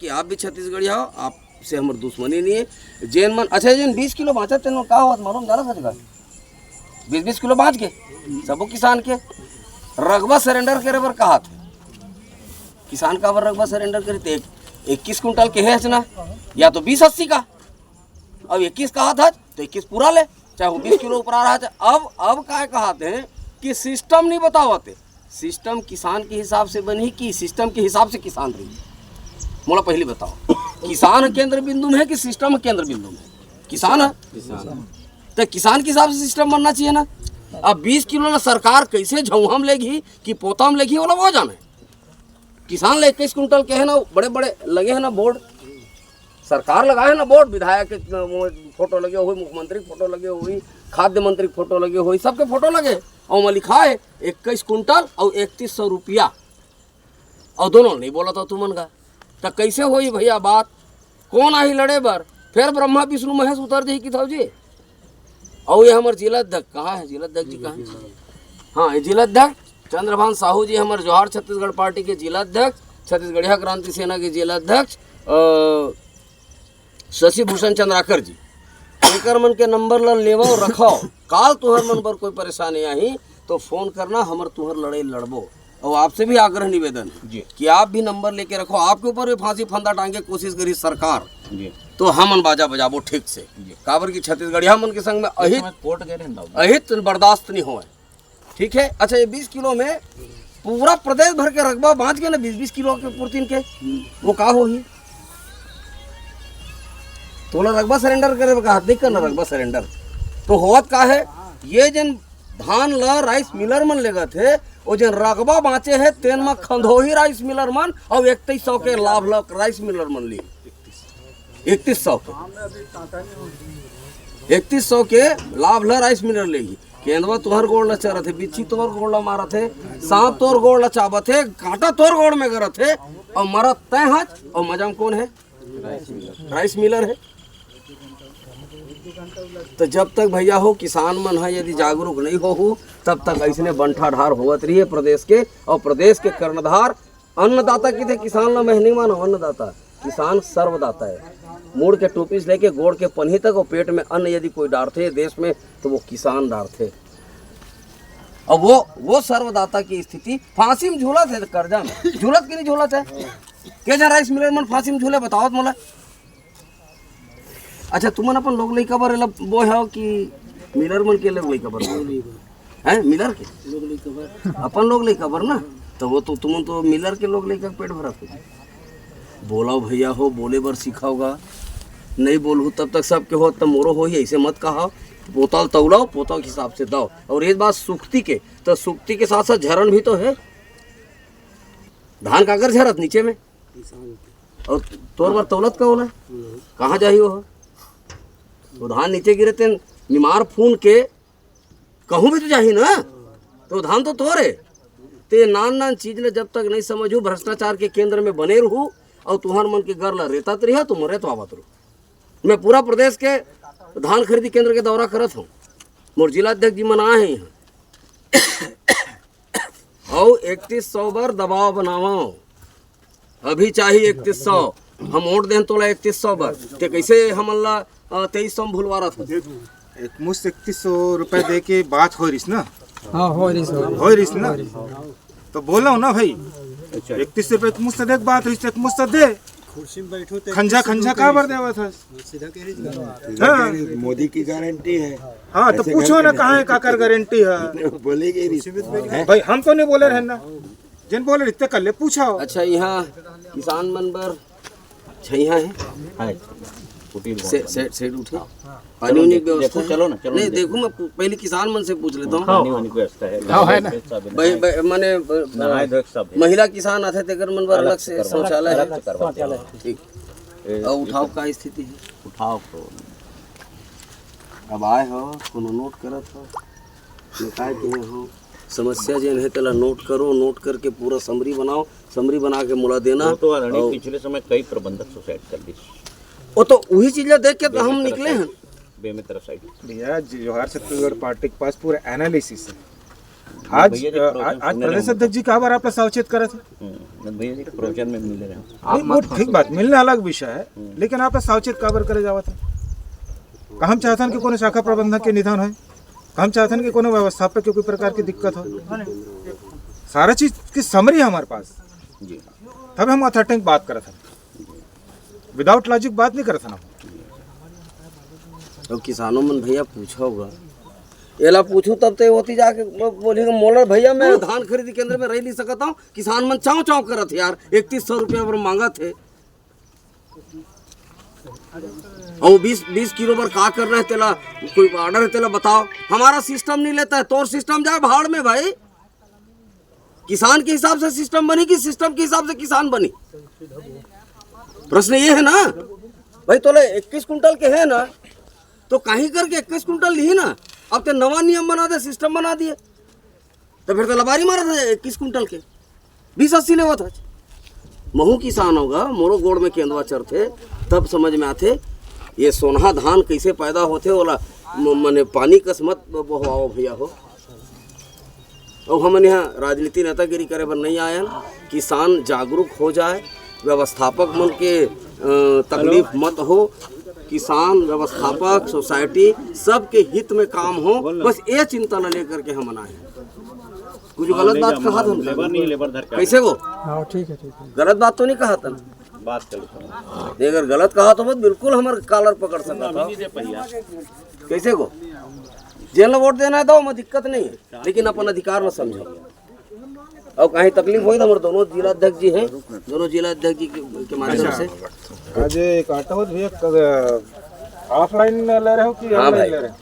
कि आप भी छत्तीसगढ़ी हो, आपसे हमारी दुश्मनी नहीं है। जैन मन अच्छा जैन 20 किलो बाँचा तेन का हुआ मालूम जाना सच 20-20 किलो बाँच के सबो किसान के रकबा सरेंडर करे बर कहा थे किसान का बर रकबा सरेंडर करे थे 21 कुंटल के है ना या तो 20-80 का। अब 21 कहा था तो 21 पूरा ले, चाहे वो 20 किलो ऊपर आ रहा था। अब क्या कहते हैं कि सिस्टम नहीं बतावाते, सिस्टम किसान के हिसाब से बनी कि सिस्टम के हिसाब से किसान रही। मोला पहले बताओ किसान केंद्र बिंदु में है कि सिस्टम केंद्र बिंदु में? किसान है, तो किसान के हिसाब से सिस्टम बनना चाहिए ना। अब 20 किलो ना सरकार कैसे झौहम लेगी कि पोताम लेगी वो ना वो जाने। किसान ले 21 कुंटल के है ना, बड़े बड़े लगे हैं ना बोर्ड, सरकार लगाए है ना बोर्ड, विधायक के फोटो लगे हुए, मुख्यमंत्री की फोटो लगे हुई, खाद्य मंत्री की फोटो लगे हुई, सबके फोटो लगे और मैं लिखा है 21 कुंटल और 3100 रुपया और दोनों नहीं बोला था तुमन का। तो कैसे होई भैया बात, कौन आई लड़े बर? फिर ब्रह्मा विष्णु महेश उतर जाए कि था जी। और ये हमारे जिलाध्यक्ष कहाँ है? जिलाध्यक्ष जी कहाँ है? हाँ ये जिलाध्यक्ष चंद्रभान साहू जी हमारे जवाहर छत्तीसगढ़ पार्टी के जिलाध्यक्ष, छत्तीसगढ़िया क्रांति सेना के जिलाध्यक्ष शशि भूषण चंद्राकर जी, एकर मन के नंबर ला लेवो रखो। काल तुहर मन पर कोई परेशानी आई तो फोन करना, हमर तुहर लड़ाई लड़बो। और आपसे भी आग्रह निवेदन है कि आप भी नंबर लेके रखो। आपके ऊपर भी फांसी फंदा टांगे कोशिश करी सरकार जी, तो हमन बाजा बजाबो ठीक से। काबर की छत्तीसगढ़िया मन के संग में अहित बर्दाश्त नहीं हो। ठीक है। अच्छा ये 20 किलो में पूरा प्रदेश भर के रकबा बांध के ना 20-20 किलो के पूर्तिन के वो का होगी? तोला रकबा सरेंडर करे कहा देख कर ना रकबा सरेंडर तो होत का है। ये जन धान ला राइस मिलर मन लेगा थे वो जन रकबा बाँचे है तेन में खंधोही राइस मिलर मन और 3100 के लाभ ला राइस मिलर मन ली 3100 के 3100 के लाभ ला राइस मिलर लेगी। केंद्रवा तोहर गोड़ ला चरत है, बिच्छी तोहर गोड़ ला मारत है, सांप तोहर गोड़ ला चाबत है, कांटा तोहर गोड़ में गरत है और मरत तय हाथ। और मजा में कौन है? राइस मिलर है। तो जब तक भैया हो किसान मन है यदि जागरूक नहीं हो तब तक ऐसने बंठा ढार होत रही है प्रदेश के। और प्रदेश के कर्णधार अन्नदाता की थे, किसान ला महनी मानो अन्नदाता, किसान सर्वदाता है। मूड़ के टोपी से लेके गोड़ के पन्ही तक और पेट में अन्न यदि कोई डालते देश में तो वो किसान डालते। और वो सर्वदाता की स्थिति फांसी में झूलत है, कर्जा में झूलत की नहीं झूलत है? क्या जा राइस मिलर मन फांसी में झूले बताओ मोला। अच्छा तुमन अपन लोग लइका बर वो है कि मिलर मन के लोग लइका बर हैं? मिलर के लोग लइका बर अपन लोग लइका बर ना, तो वो तो तुमन तो मिलर के लोग लइका पेट भरत हो। बोलाओ भैया हो, बोले बर सिखाओगा, नहीं बोलू तब तक सबके हो तब मोरो हो ही। ऐसे मत कहा, पोतल तौलाओ पोतल के हिसाब से दो। और एक बात सुक्ति के, तो सुक्ति के साथ साथ झरन भी तो है। धान काकर झरत नीचे में और तोर बार तौलत का होला कहाँ जाही हो? तो धान नीचे गिरे तेन निमार फून के कहूँ भी तो जाही ना, तो धान तो तोरे ते नान चीज ले जब तक नहीं समझू भ्रष्टाचार के केंद्र में बने रहू और तुहार मन के घर ला रेता रही तुम रे तो आवत रहू। मैं पूरा प्रदेश के धान खरीदी केंद्र के दौरा करत हूँ, मोर जिलाध्यक्ष जी मन आए हैं यहाँ और 3100 बार दबाव बनाओ। अभी चाहिए 3100, हम वोट दें तोला 3100 बार ते कैसे हमन ला 2300 भूलवा रहा था। एक मुश्त 3100 रुपए दे के बात हो रही ना? हाँ हो रही ना, तो बोलो ना भाई 31 रुपए एक मुश्त दे बात हुई, एक मुश्त दे खंजा खंजा का बर देवा था। हाँ। मोदी की गारंटी है। हाँ तो पूछो ना कहाँ है काकर गारंटी है? बोलेगी भाई हम तो नहीं बोले रहना, जिन बोले रिश्ते कर ले पूछो। अच्छा यहाँ किसान मन बर छैया है सेट उठे पानी उनी की व्यवस्था चलो ना, चलो नहीं देखो मैं पहले किसान मन से पूछ लेता हूँ। माने महिला किसान आते तेकर मन बर अलग से शौचालय है। ठीक। और उठाव का स्थिति है? उठाव तो अब आए हो कोनो नोट करत हो निकाय के हो समस्या जेन है तेला नोट करो, नोट करके पूरा समरी बनाओ, समरी बना के मोला देना। तो पिछले समय कई प्रबंधक सुसाइड कर दी, वो तो वही चीज देख के तो हम निकले हैं। बेमित्र साइड भैया जवाहर छत्तीसगढ़ पार्टी के पास पूरा एनालिसिस है आज भैया जी, प्रवचन आज सुनने प्रदेश अध्यक्ष जी कहा बार आपने सावचेत करे थे भैया जी के प्रवचन में मिले रहे नहीं, वो ठीक बात मिलने अलग विषय है, लेकिन आप सावचेत काबर करे जावा था। का हम चाहतन कि कोनो शाखा प्रबंधक के निधन है, का हम चाहतन कि कोनो व्यवस्थापक के कोई प्रकार की दिक्कत हो, सारा चीज की समरी है हमारे पास, जी। तब हम अथेंटिक बात करत हन, विदाउट लॉजिक बात नहीं करत हन। तो किसानों मन भैया पूछा होगा, एला पूछू तब तो होती जाके बोलेगा मोलर भैया मैं धान खरीदी केंद्र में रह नहीं सकता हूँ। किसान मन चाव चाव करत यार, 3100 रुपया पर मांगा थे और 20 किलो पर का कर रहे तेला कोई ऑर्डर है तेला बताओ। हमारा सिस्टम नहीं लेता है, तोर सिस्टम जाए भाड़ में भाई। किसान के हिसाब से सिस्टम बनी कि सिस्टम के हिसाब से किसान बनी? प्रश्न ये है ना भाई। तोले 21 कुंटल के है ना, तो कहीं करके 21 कुंटल ली ना। अब तो नवा नियम बना दे, सिस्टम बना दिए, तो फिर तो लबारी मारा था 21 कुंटल के 20-80 लेवा था। महू किसान होगा, मोरो गोड़ में केंदुआ चरथे, तब समझ में आते ये सोनहा धान कैसे पैदा होते वाला। मने पानी कस मत बहवाओ भैया हो। और हम यहाँ राजनीति नेतागिरी करे पर नहीं आए, किसान जागरूक हो जाए, व्यवस्थापक मन के तकलीफ मत हो, किसान व्यवस्थापक सोसाइटी सबके हित में काम हो, बस ये चिंता न लेकर के हम आए। कुछ गलत बात कहा था लेबर नहीं लेबर धर के कैसे को? हाँ ठीक है ठीक है। गलत बात तो नहीं कहा था, बात चलो नहीं अगर गलत कहा तो बस बिल्कुल हमारे कॉलर पकड़ सकता था। कैसे को जेल में वोट देना है तो हमें दिक्कत नहीं है, लेकिन अपन अधिकार में समझो। और कहीं तकलीफ हुई तो हमारे दोनों जिला अध्यक्ष जी हैं, दोनों जिला अध्यक्ष जी के माध्यम से आज एक आटा भैया ऑफलाइन ले रहे हो कि हाँ ऑनलाइन भाई। ले रहे हो?